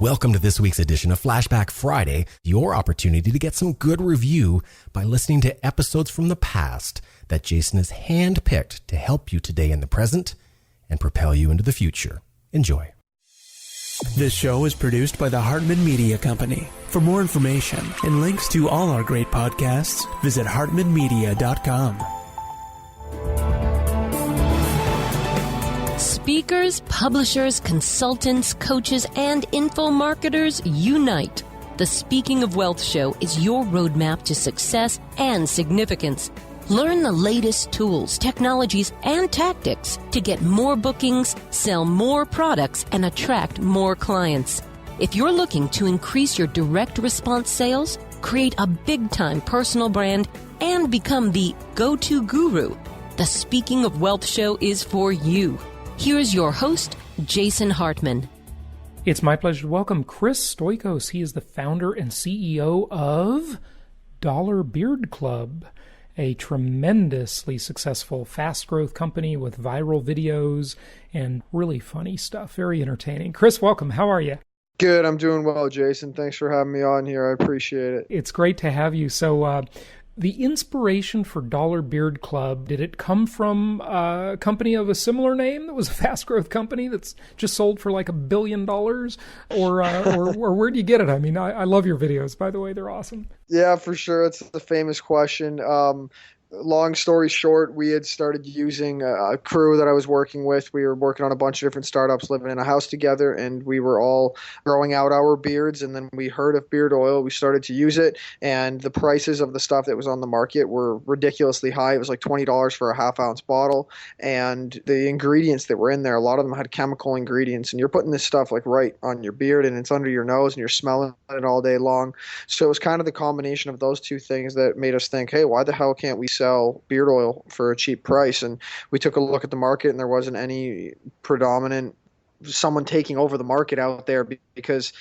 Welcome to this week's edition of Flashback Friday, your opportunity to get some good review by listening to episodes from the past that Jason has handpicked to help you today in the present and propel you into the future. Enjoy. This show is produced by the Hartman Media Company. For more information and links to all our great podcasts, visit hartmanmedia.com. Speakers, publishers, consultants, coaches, and info marketers unite. The Speaking of Wealth Show is your roadmap to success and significance. Learn the latest tools, technologies, and tactics to get more bookings, sell more products, and attract more clients. If you're looking to increase your direct response sales, create a big-time personal brand, and become the go-to guru, the Speaking of Wealth Show is for you. Here's your host, Jason Hartman. It's my pleasure to welcome Grizz Stoikos. He is the founder and CEO of Dollar Beard Club, a tremendously successful, fast-growth company with viral videos and really funny stuff. Very entertaining. Grizz, welcome. How are you? Good. I'm doing well, Jason. Thanks for having me on here. I appreciate it. It's great to have you. So, the inspiration for Dollar Beard Club, did it come from a company of a similar name that was a fast-growth company that's just sold for like $1 billion? Or where do you get it? I mean, I love your videos, by the way. They're awesome. Yeah, for sure. It's the famous question. Long story short, we had started using a crew that I was working with. We were working on a bunch of different startups, living in a house together, and we were all growing out our beards. And then we heard of beard oil. We started to use it, and the prices of the stuff that was on the market were ridiculously high. It was like $20 for a half-ounce bottle, and the ingredients that were in there, a lot of them had chemical ingredients, and you're putting this stuff like right on your beard, and it's under your nose, and you're smelling it all day long. So it was kind of the combination of those two things that made us think, hey, why the hell can't we sell beard oil for a cheap price? And we took a look at the market, and there wasn't any predominant someone taking over the market out there, because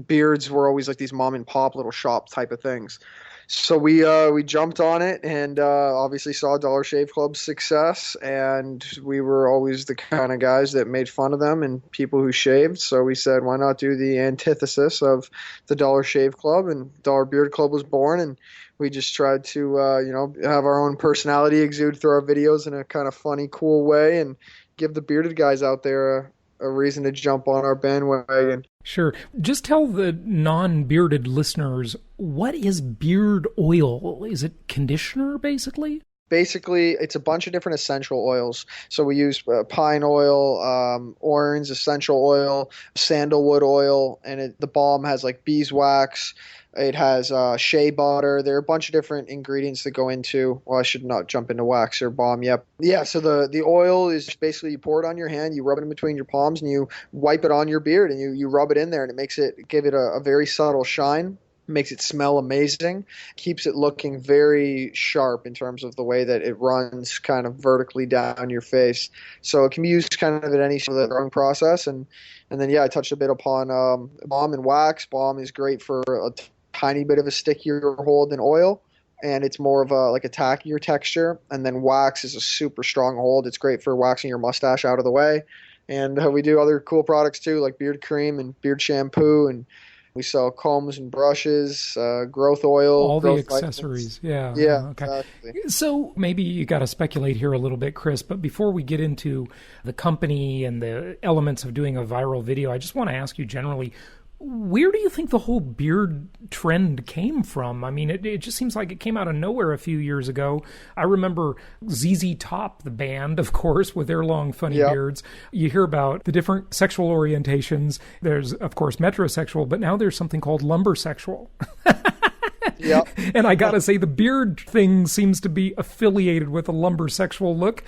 beards were always like these mom and pop little shop type of things. So we jumped on it, and obviously saw Dollar Shave Club's success, and we were always the kind of guys that made fun of them and people who shaved. So we said, why not do the antithesis of the Dollar Shave Club? And Dollar Beard Club was born, and we just tried to have our own personality exude through our videos in a kind of funny, cool way, and give the bearded guys out there a reason to jump on our bandwagon. Sure. Just tell the non-bearded listeners, what is beard oil? Is it conditioner, basically? Basically, it's a bunch of different essential oils. So we use pine oil, orange essential oil, sandalwood oil, and the balm has like beeswax. It has shea butter. There are a bunch of different ingredients that go into, well, I should not jump into wax or balm yet. Yeah, so the oil is basically, you pour it on your hand, you rub it in between your palms, and you wipe it on your beard, and you rub it in there, and it makes it, give it a very subtle shine. Makes it smell amazing, keeps it looking very sharp in terms of the way that it runs kind of vertically down your face. So it can be used kind of at any sort of growing process. And then, yeah, I touched a bit upon balm and wax. Balm is great for a tiny bit of a stickier hold than oil, and it's more of a tackier texture. And then wax is a super strong hold. It's great for waxing your mustache out of the way. And we do other cool products too, like beard cream and beard shampoo, and we sell combs and brushes, growth oil. All the accessories, vitamins. Yeah, okay. Exactly. So maybe you got to speculate here a little bit, Grizz, but before we get into the company and the elements of doing a viral video, I just want to ask you generally, where do you think the whole beard trend came from? I mean, it just seems like it came out of nowhere a few years ago. I remember ZZ Top, the band, of course, with their long, funny beards. You hear about the different sexual orientations. There's, of course, metrosexual, but now there's something called lumbersexual. Yep. And I got to say, the beard thing seems to be affiliated with a lumbersexual look.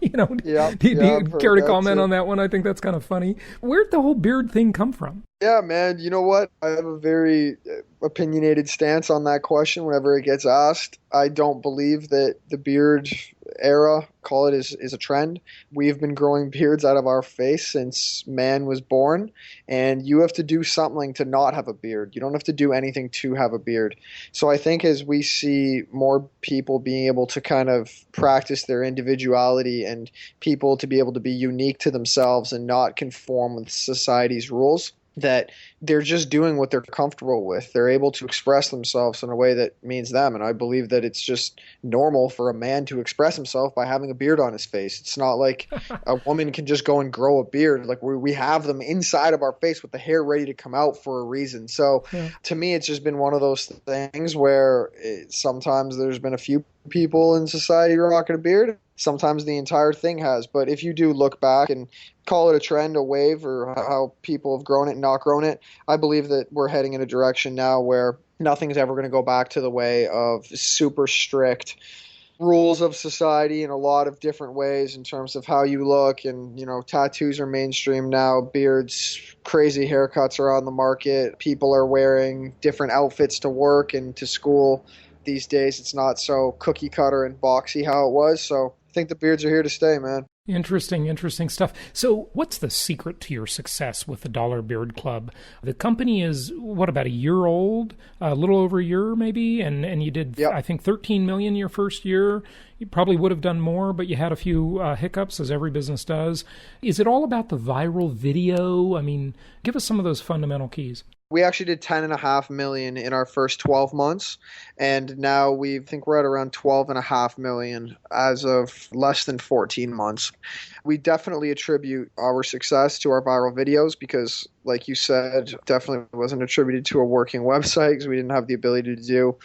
Do you care to comment on that one? I think that's kind of funny. Where'd the whole beard thing come from? Yeah, man. You know what? I have a very opinionated stance on that question whenever it gets asked. I don't believe that the beard era, call it, is a trend. We've been growing beards out of our face since man was born, and you have to do something to not have a beard. You don't have to do anything to have a beard. So I think as we see more people being able to kind of practice their individuality and people to be able to be unique to themselves and not conform with society's rules, that they're just doing what they're comfortable with. They're able to express themselves in a way that means them. And I believe that it's just normal for a man to express himself by having a beard on his face. It's not like a woman can just go and grow a beard. Like we have them inside of our face with the hair ready to come out for a reason. So to me, it's just been one of those things where sometimes there's been a few people in society rocking a beard. Sometimes the entire thing has. But if you do look back and call it a trend, a wave, or how people have grown it and not grown it, I believe that we're heading in a direction now where nothing's ever going to go back to the way of super strict rules of society in a lot of different ways in terms of how you look. And, tattoos are mainstream now. Beards, crazy haircuts are on the market. People are wearing different outfits to work and to school. These days, it's not so cookie cutter and boxy how it was. So I think the beards are here to stay, man. Interesting stuff. So what's the secret to your success with the Dollar Beard Club? The company is, about a year old, a little over a year maybe, and you did, I think, $13 million your first year. You probably would have done more, but you had a few hiccups, as every business does. Is it all about the viral video? I mean, give us some of those fundamental keys. We actually did 10.5 million in our first 12 months, and now we're at around 12.5 million as of less than 14 months. We definitely attribute our success to our viral videos because, like you said, definitely wasn't attributed to a working website because we didn't have the ability to do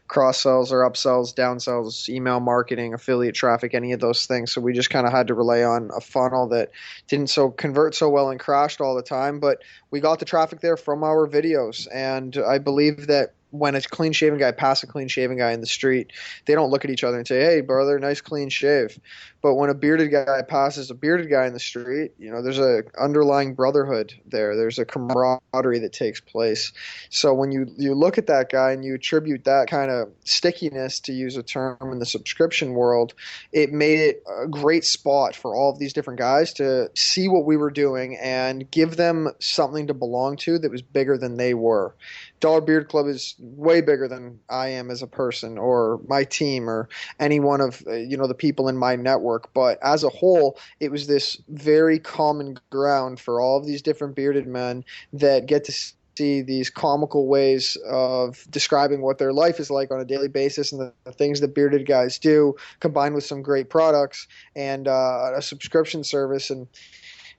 cross-sells or upsells, downsells, email marketing, affiliate traffic, any of those things. So we just kind of had to rely on a funnel that didn't convert so well and crashed all the time. But we got the traffic there from our videos. And I believe that when a clean-shaven guy passes a clean-shaven guy in the street, they don't look at each other and say, "Hey, brother, nice clean shave." But when a bearded guy passes a bearded guy in the street, there's a underlying brotherhood there. There's a camaraderie that takes place. So when you look at that guy and you attribute that kind of stickiness, to use a term in the subscription world, it made it a great spot for all of these different guys to see what we were doing and give them something to belong to that was bigger than they were. Dollar Beard Club is way bigger than I am as a person or my team or any one of the people in my network. But as a whole, it was this very common ground for all of these different bearded men that get to see these comical ways of describing what their life is like on a daily basis and the things that bearded guys do, combined with some great products and a subscription service. And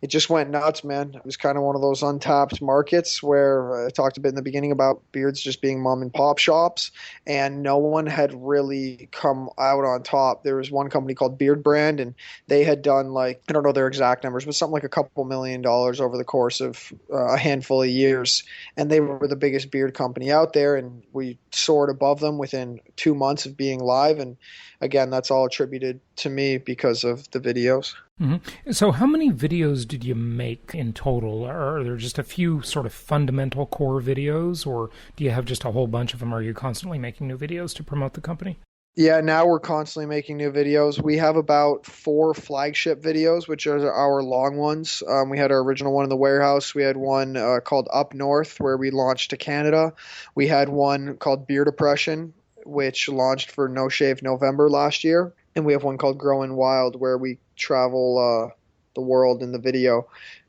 it just went nuts, man. It was kind of one of those untapped markets where I talked a bit in the beginning about beards just being mom and pop shops, and no one had really come out on top. There was one company called Beard Brand, and they had done I don't know their exact numbers, but something like a couple $1 million over the course of a handful of years. And they were the biggest beard company out there, and we soared above them within 2 months of being live. And again, that's all attributed to me because of the videos. Mm-hmm. So how many videos did you make in total? Are there just a few sort of fundamental core videos, or do you have just a whole bunch of them? Are you constantly making new videos to promote the company? Yeah, now we're constantly making new videos. We have about 4 flagship videos, which are our long ones. We had our original one in the warehouse. We had one called Up North, where we launched to Canada. We had one called Beard Oppression, which launched for No Shave November last year. And we have one called Growing Wild, where we travel the world in the video.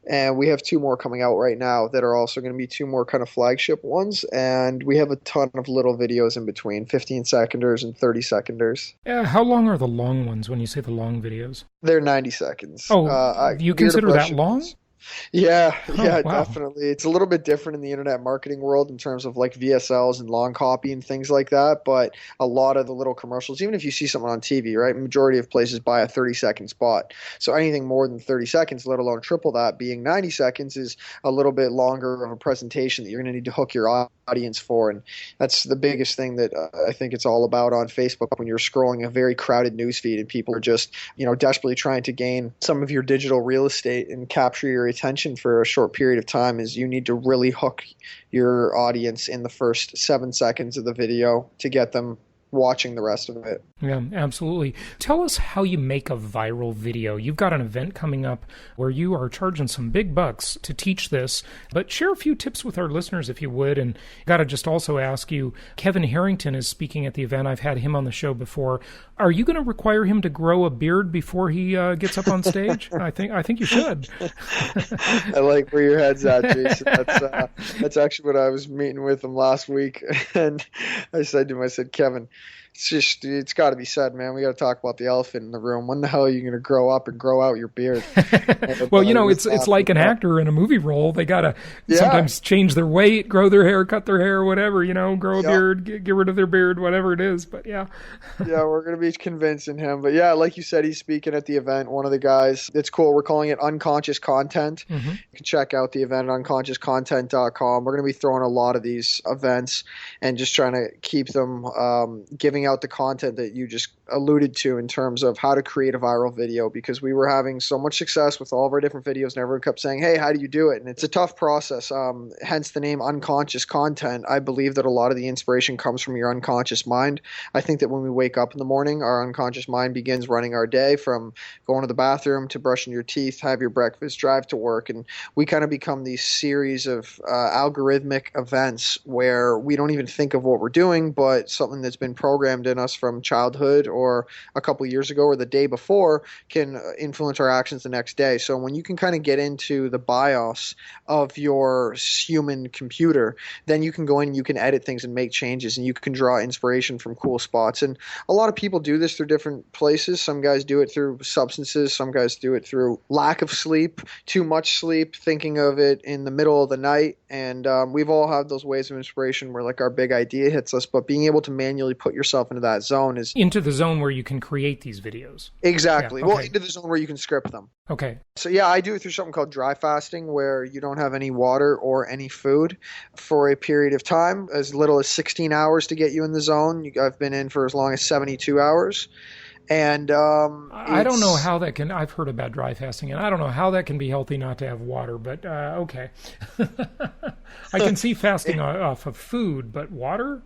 And we have 2 more coming out right now that are also going to be 2 more kind of flagship ones. And we have a ton of little videos in between, 15-seconders and 30-seconders. How long are the long ones when you say the long videos? They're 90 seconds. Oh, you consider that long? Yeah, wow. Definitely. It's a little bit different in the internet marketing world in terms of VSLs and long copy and things like that. But a lot of the little commercials, even if you see someone on TV, right, majority of places buy a 30-second spot. So anything more than 30 seconds, let alone triple that, being 90 seconds is a little bit longer of a presentation that you're going to need to hook your audience for. And that's the biggest thing that I think it's all about on Facebook when you're scrolling a very crowded newsfeed and people are just, desperately trying to gain some of your digital real estate and capture your attention for a short period of time. Is you need to really hook your audience in the first 7 seconds of the video to get them watching the rest of it. Yeah, absolutely. Tell us how you make a viral video. You've got an event coming up where you are charging some big bucks to teach this, but share a few tips with our listeners if you would. And got to just also ask you, Kevin Harrington is speaking at the event. I've had him on the show before. Are you going to require him to grow a beard before he gets up on stage? I think you should. I like where your head's at, Jason. That's actually what I was meeting with him last week, and I said to him, Kevin, it's got to be said, man. We got to talk about the elephant in the room. When the hell are you going to grow up and grow out your beard? Well, it's like an actor in a movie role. They got to sometimes change their weight, grow their hair, cut their hair, whatever, grow a beard, get rid of their beard, whatever it is. But yeah, we're going to be convincing him. But yeah, like you said, he's speaking at the event. One of the guys, it's cool. We're calling it Unconscious Content. Mm-hmm. You can check out the event at unconsciouscontent.com. We're going to be throwing a lot of these events and just trying to keep them giving out the content that you just alluded to in terms of how to create a viral video, because we were having so much success with all of our different videos and everyone kept saying, hey, how do you do it? And it's a tough process, hence the name Unconscious Content. I believe that a lot of the inspiration comes from your unconscious mind. I think that when we wake up in the morning, our unconscious mind begins running our day, from going to the bathroom to brushing your teeth, have your breakfast, drive to work, and we kind of become these series of algorithmic events where we don't even think of what we're doing, but something that's been programmed in us from childhood or a couple years ago or the day before can influence our actions the next day. So when you can kind of get into the BIOS of your human computer, then you can go in and you can edit things and make changes, and you can draw inspiration from cool spots. And a lot of people do this through different places. Some guys do it through substances. Some guys do it through lack of sleep, too much sleep, thinking of it in the middle of the night. And we've all had those ways of inspiration where like our big idea hits us, but being able to manually put yourself into that zone is into the zone where you can create these videos. Exactly. Yeah, okay. Well, into the zone where you can script them. Okay. So yeah, I do it through something called dry fasting, where you don't have any water or any food for a period of time, as little as 16 hours to get you in the zone. I've been in for as long as 72 hours. And I don't know how that can. I've heard about dry fasting, and I don't know how that can be healthy not to have water. But okay, I can see fasting off of food, but water.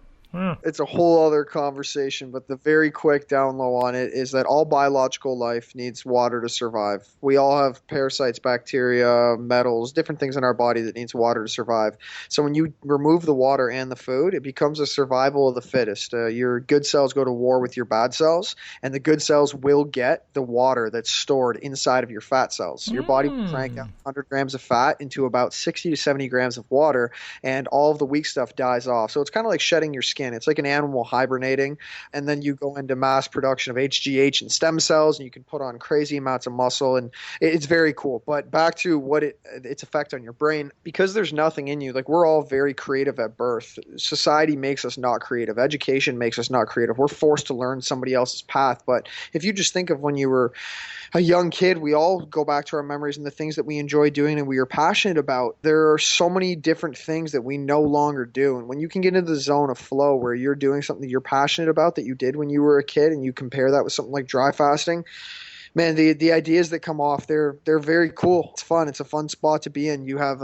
It's a whole other conversation, but the very quick down low on it is that all biological life needs water to survive. We all have parasites, bacteria, metals, different things in our body that needs water to survive. So when you remove the water and the food, it becomes a survival of the fittest. Your good cells go to war with your bad cells, and the good cells will get the water that's stored inside of your fat cells. Your body will crank out 100 grams of fat into about 60 to 70 grams of water, and all of the weak stuff dies off. So it's kind of like shedding your skin. It's like an animal hibernating, and then you go into mass production of HGH and stem cells, and you can put on crazy amounts of muscle, and it's very cool. But back to what its effect on your brain, because there's nothing in you. Like, we're all very creative at birth. Society makes us not creative. Education makes us not creative. We're forced to learn somebody else's path. But if you just think of when you were a young kid, we all go back to our memories and the things that we enjoy doing and we are passionate about. There are so many different things that we no longer do. And when you can get into the zone of flow where you're doing something you're passionate about that you did when you were a kid, and you compare that with something like dry fasting, man, the ideas that come off, they're very cool. It's fun. It's a fun spot to be in. You have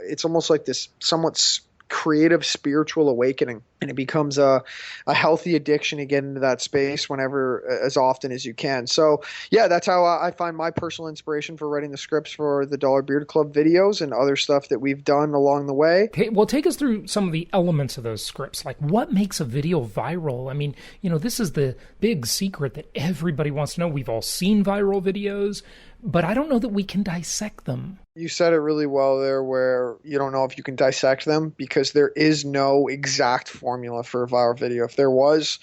it's almost like this somewhat creative spiritual awakening, and it becomes a healthy addiction to get into that space whenever, as often as you can. So yeah, that's how I find my personal inspiration for writing the scripts for the Dollar Beard Club videos and other stuff that we've done along the way. Okay, well, take us through some of the elements of those scripts. Like, what makes a video viral? I mean, this is the big secret that everybody wants to know. We've all seen viral videos, but I don't know that we can dissect them. You said it really well there, where you don't know if you can dissect them, because there is no exact formula for a viral video. If there was,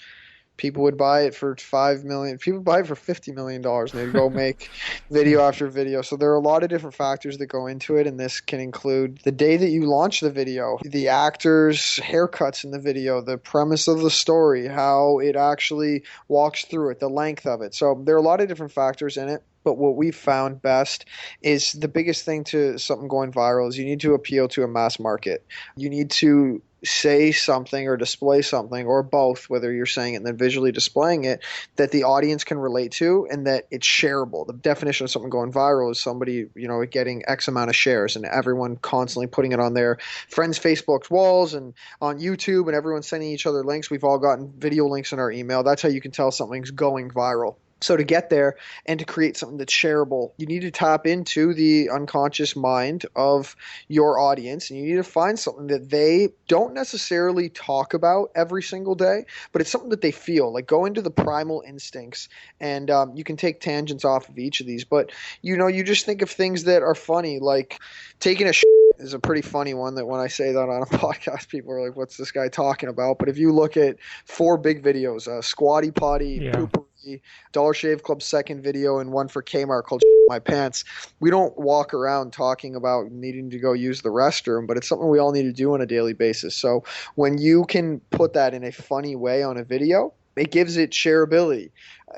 people would buy it for $5 million. People buy it for $50 million, and they'd go make video after video. So there are a lot of different factors that go into it, and this can include the day that you launch the video, the actors' haircuts in the video, the premise of the story, how it actually walks through it, the length of it. So there are a lot of different factors in it. But what we've found best is the biggest thing to something going viral is you need to appeal to a mass market. You need to say something or display something, or both, whether you're saying it and then visually displaying it, that the audience can relate to and that it's shareable. The definition of something going viral is somebody, getting X amount of shares and everyone constantly putting it on their friends' Facebook's walls and on YouTube, and everyone sending each other links. We've all gotten video links in our email. That's how you can tell something's going viral. So to get there and to create something that's shareable, you need to tap into the unconscious mind of your audience, and you need to find something that they don't necessarily talk about every single day, but it's something that they feel. Like, go into the primal instincts, and you can take tangents off of each of these, but you just think of things that are funny, like taking a shit is a pretty funny one that when I say that on a podcast, people are like, what's this guy talking about? But if you look at 4 big videos, Squatty Potty, Poopery, Dollar Shave Club's second video, and one for Kmart called My Pants, we don't walk around talking about needing to go use the restroom, but it's something we all need to do on a daily basis. So when you can put that in a funny way on a video, it gives it shareability.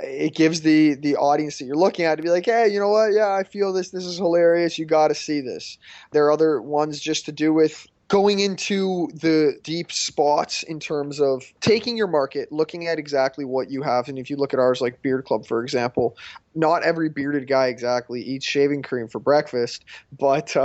It gives the audience that you're looking at to be like, hey, you know what? Yeah, I feel this. This is hilarious. You got to see this. There are other ones just to do with going into the deep spots in terms of taking your market, looking at exactly what you have. And if you look at ours, like Beard Club, for example, not every bearded guy exactly eats shaving cream for breakfast, but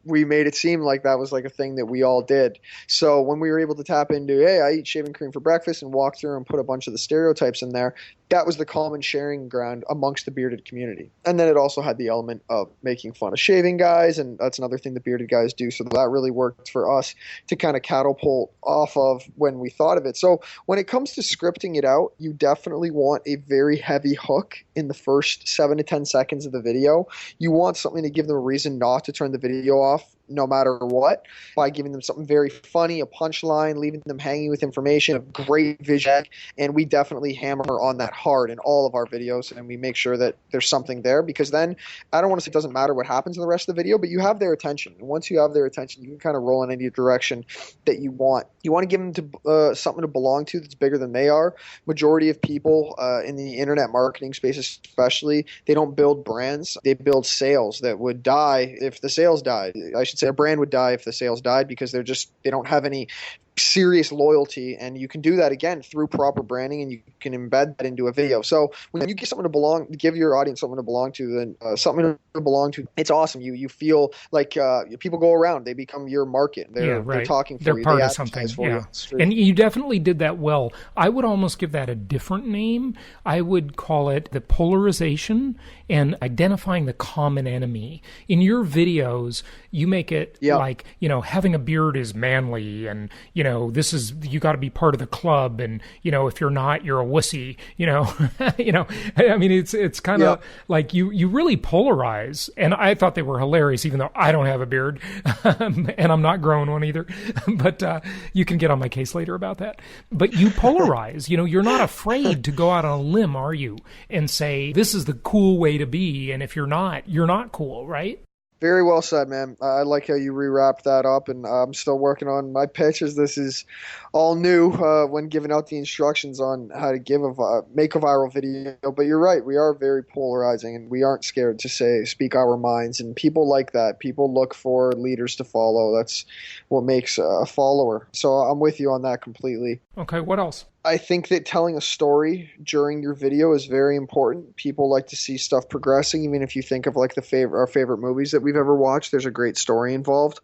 we made it seem like that was like a thing that we all did. So when we were able to tap into, hey, I eat shaving cream for breakfast, and walk through and put a bunch of the stereotypes in there, that was the common sharing ground amongst the bearded community. And then it also had the element of making fun of shaving guys, and that's another thing that bearded guys do. So that really worked for us to kind of catapult off of when we thought of it. So when it comes to scripting it out, you definitely want a very heavy hook in the first 7 to 10 seconds of the video. You want something to give them a reason not to turn the video off no matter what, by giving them something very funny, a punchline, leaving them hanging with information, a great vision. And we definitely hammer on that hard in all of our videos, and we make sure that there's something there, because then I don't want to say it doesn't matter what happens in the rest of the video, but you have their attention. And once you have their attention, you can kind of roll in any direction that you want. You want to give them to something to belong to that's bigger than they are. Majority of people in the internet marketing space especially, they don't build brands. They build sales that would die if the sales died. I should say a brand would die if the sales died, because they don't have any serious loyalty. And you can do that again through proper branding, and you can embed that into a video. So when you give something to give your audience something to belong to, then something to belong to, it's awesome. You feel like people go around, they become your market. They're talking for you. They're part of something. Yeah. And you definitely did that well. I would almost give that a different name. I would call it the polarization and identifying the common enemy. In your videos, you make it like, having a beard is manly, and, this is, you got to be part of the club, and, if you're not, you're a wussy, I mean, it's kind of like you really polarize, and I thought they were hilarious, even though I don't have a beard and I'm not growing one either, but you can get on my case later about that. But you polarize, you're not afraid to go out on a limb, are you? And say, this is the cool way to be. And if you're not cool, right? Very well said, man. I like how you rewrapped that up, and I'm still working on my pitches. This is all new when giving out the instructions on how to make a viral video. But you're right, we are very polarizing, and we aren't scared to speak our minds. And people like that. People look for leaders to follow. That's what makes a follower. So I'm with you on that completely. Okay, what else? I think that telling a story during your video is very important. People like to see stuff progressing. Even if you think of like our favorite movies that we've ever watched, there's a great story involved.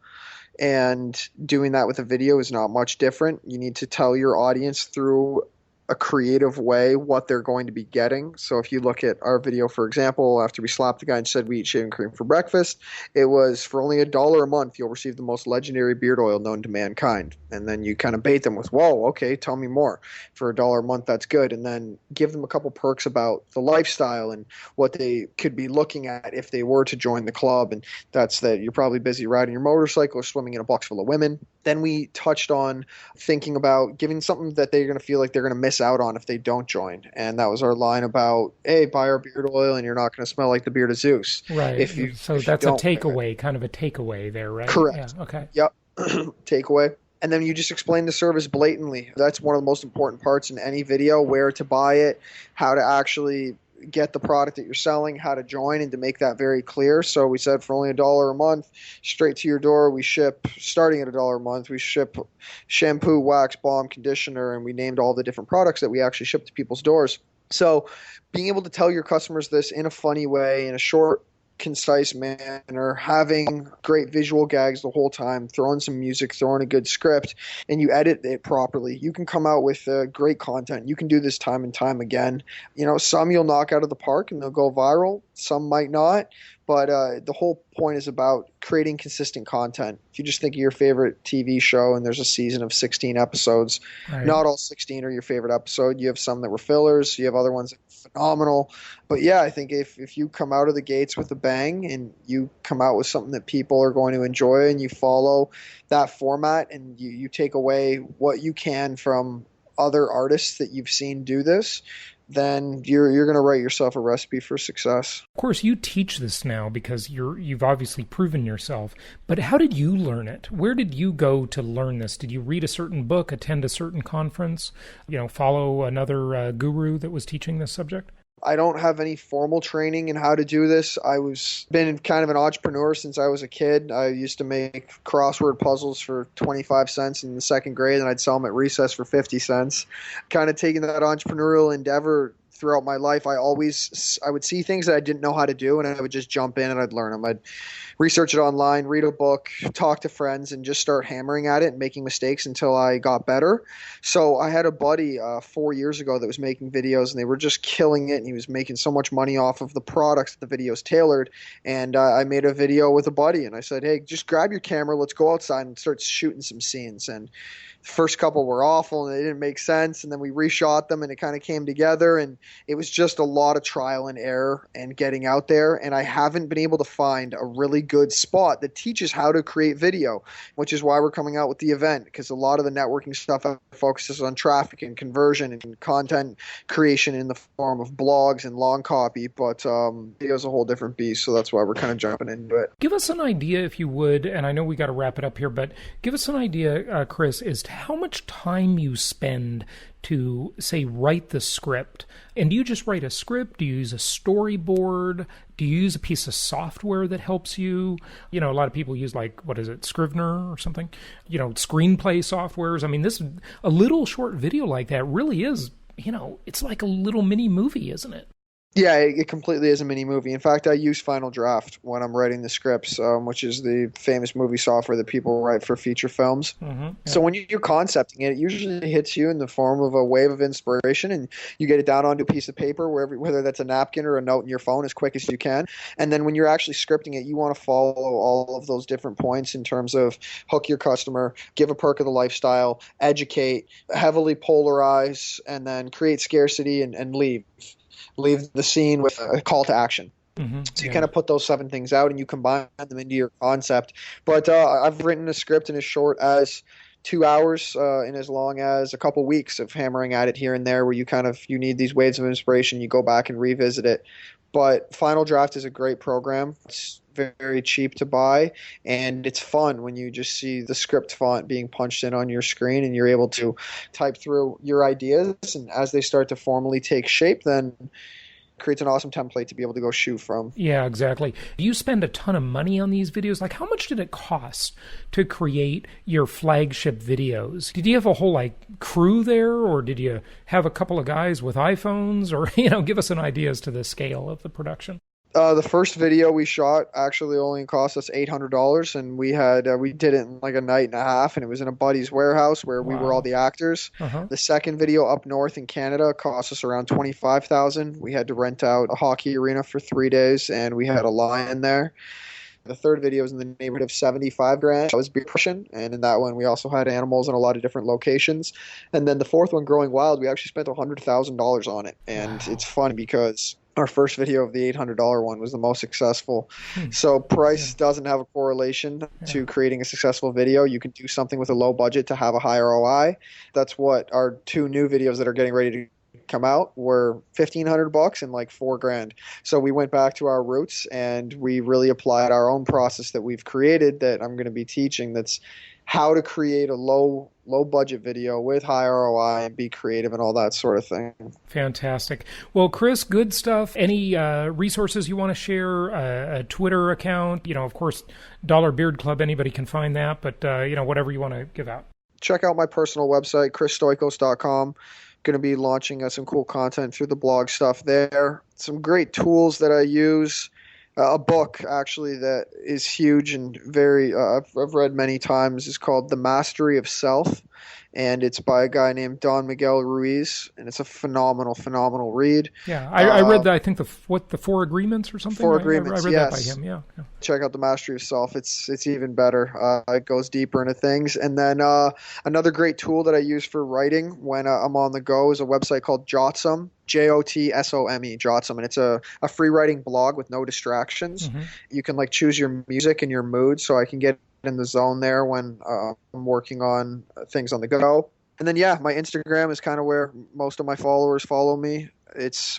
And doing that with a video is not much different. You need to tell your audience through a creative way what they're going to be getting. So if you look at our video, for example, after we slapped the guy and said we eat shaving cream for breakfast, it was for only $1 a month, you'll receive the most legendary beard oil known to mankind. And then you kind of bait them with, whoa, okay, tell me more. For $1 a month, that's good. And then give them a couple perks about the lifestyle and what they could be looking at if they were to join the club. And that's that you're probably busy riding your motorcycle or swimming in a box full of women. Then we touched on thinking about giving something that they're going to feel like they're going to miss out on if they don't join. And that was our line about, hey, buy our beard oil and you're not going to smell like the beard of Zeus. Right. So that's a takeaway, kind of a takeaway there, right? Correct. Yeah, okay. Yep. Takeaway. And then you just explain the service blatantly. That's one of the most important parts in any video, where to buy it, how to actually get the product that you're selling, how to join, and to make that very clear. So we said for only $1 a month, straight to your door, we ship, starting at $1 a month, we ship shampoo, wax, balm, conditioner, and we named all the different products that we actually ship to people's doors. So being able to tell your customers this in a funny way, in a short, concise manner, having great visual gags the whole time, throwing some music, throwing a good script, and you edit it properly, you can come out with great content. You can do this time and time again. Some you'll knock out of the park and they'll go viral. Some might not. But the whole point is about creating consistent content. If you just think of your favorite TV show and there's a season of 16 episodes, right, not all 16 are your favorite episode. You have some that were fillers. You have other ones that are phenomenal. But yeah, I think if you come out of the gates with a bang and you come out with something that people are going to enjoy and you follow that format and you take away what you can from other artists that you've seen do this, then you're going to write yourself a recipe for success. Of course, you teach this now because you've obviously proven yourself. But how did you learn it? Where did you go to learn this? Did you read a certain book, attend a certain conference, follow another guru that was teaching this subject? I don't have any formal training in how to do this. Been kind of an entrepreneur since I was a kid. I used to make crossword puzzles for 25 cents in the second grade, and I'd sell them at recess for 50 cents. Kind of taking that entrepreneurial endeavor throughout my life, I would see things that I didn't know how to do, and I would just jump in and I'd learn them. I'd research it online, read a book, talk to friends, and just start hammering at it and making mistakes until I got better. So I had a buddy 4 years ago that was making videos, and they were just killing it, and he was making so much money off of the products that the videos tailored. And I made a video with a buddy, and I said, hey, just grab your camera, let's go outside and start shooting some scenes. And the first couple were awful and they didn't make sense, and then we reshot them and it kind of came together, and it was just a lot of trial and error and getting out there. And I haven't been able to find a really good spot that teaches how to create video, which is why we're coming out with the event, because a lot of the networking stuff focuses on traffic and conversion and content creation in the form of blogs and long copy, but video is a whole different beast, so that's why we're kind of jumping into it. Give us an idea, if you would, and I know we got to wrap it up here, but give us an idea, Chris, as to how much time you spend to, say, write the script. And do you just write a script? Do you use a storyboard? Do you use a piece of software that helps you? A lot of people use Scrivener or something? Screenplay softwares. I mean, a little short video like that really is, it's like a little mini movie, isn't it? Yeah, it completely is a mini movie. In fact, I use Final Draft when I'm writing the scripts, which is the famous movie software that people write for feature films. Mm-hmm, yeah. So when you're concepting it, it usually hits you in the form of a wave of inspiration, and you get it down onto a piece of paper, whether that's a napkin or a note in your phone, as quick as you can. And then when you're actually scripting it, you want to follow all of those different points in terms of hook your customer, give a perk of the lifestyle, educate, heavily polarize, and then create scarcity and leave the scene with a call to action. Mm-hmm, so you kind of put those 7 things out and you combine them into your concept. But I've written a script in as short as 2 hours in as long as a couple weeks of hammering at it here and there, where you need these waves of inspiration, you go back and revisit it. But Final Draft is a great program. It's very cheap to buy, and it's fun when you just see the script font being punched in on your screen and you're able to type through your ideas, and as they start to formally take shape, then creates an awesome template to be able to go shoot from. Yeah, exactly. Do you spend a ton of money on these videos? Like, how much did it cost to create your flagship videos? Did you have a whole crew there, or did you have a couple of guys with iPhones, or give us an idea as to the scale of the production? The first video we shot actually only cost us $800, and we did it in a night and a half, and it was in a buddy's warehouse where we were all the actors. Uh-huh. The second video up north in Canada cost us around $25,000. We had to rent out a hockey arena for 3 days, and we had a lion there. The third video was in the neighborhood of $75,000. That was beer production, and in that one we also had animals in a lot of different locations. And then the fourth one, Growing Wild, we actually spent $100,000 on it, and It's fun because our first video of the $800 one was the most successful. So price doesn't have a correlation to creating a successful video. You can do something with a low budget to have a high ROI. That's what our 2 new videos that are getting ready to come out were $1,500 and like $4,000. So we went back to our roots and we really applied our own process that we've created that I'm going to be teaching. That's how to create a low budget video with high ROI and be creative and all that sort of thing. Fantastic. Well, Chris, good stuff. Any resources you want to share? A Twitter account? Of course, Dollar Beard Club, anybody can find that, but whatever you want to give out. Check out my personal website, chrisstoikos.com. Going to be launching some cool content through the blog stuff there. Some great tools that I use. A book, actually, that is huge and very, I've read many times, is called The Mastery of Self, and it's by a guy named Don Miguel Ruiz, and it's a phenomenal read. Yeah, I read that, I think, the 4 Agreements or something? 4 Agreements, I read yes. that by him, yeah. Check out The Mastery of Self. It's even better. It goes deeper into things. And then another great tool that I use for writing when I'm on the go is a website called Jotsome. Jotsome, Jotsome, and it's a free writing blog with no distractions. Mm-hmm. You can choose your music and your mood, so I can get in the zone there when I'm working on things on the go. And then my Instagram is kind of where most of my followers follow me.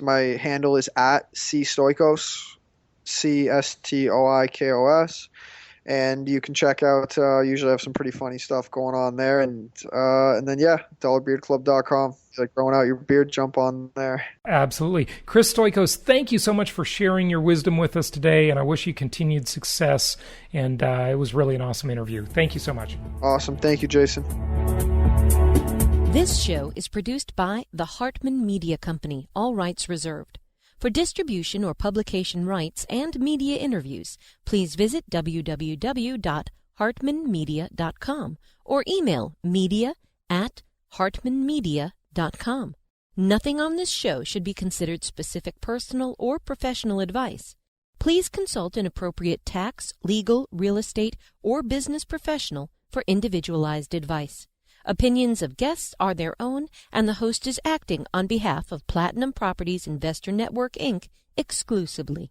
My handle is at Stoikos, CSTOIKOS. And you can check out, usually I have some pretty funny stuff going on there. And then, dollarbeardclub.com. It's like growing out your beard, jump on there. Absolutely. Chris Stoikos, thank you so much for sharing your wisdom with us today. And I wish you continued success. And it was really an awesome interview. Thank you so much. Awesome. Thank you, Jason. This show is produced by the Hartman Media Company, all rights reserved. For distribution or publication rights and media interviews, please visit www.hartmanmedia.com or email media@hartmanmedia.com. Nothing on this show should be considered specific personal or professional advice. Please consult an appropriate tax, legal, real estate, or business professional for individualized advice. Opinions of guests are their own, and the host is acting on behalf of Platinum Properties Investor Network, Inc. exclusively.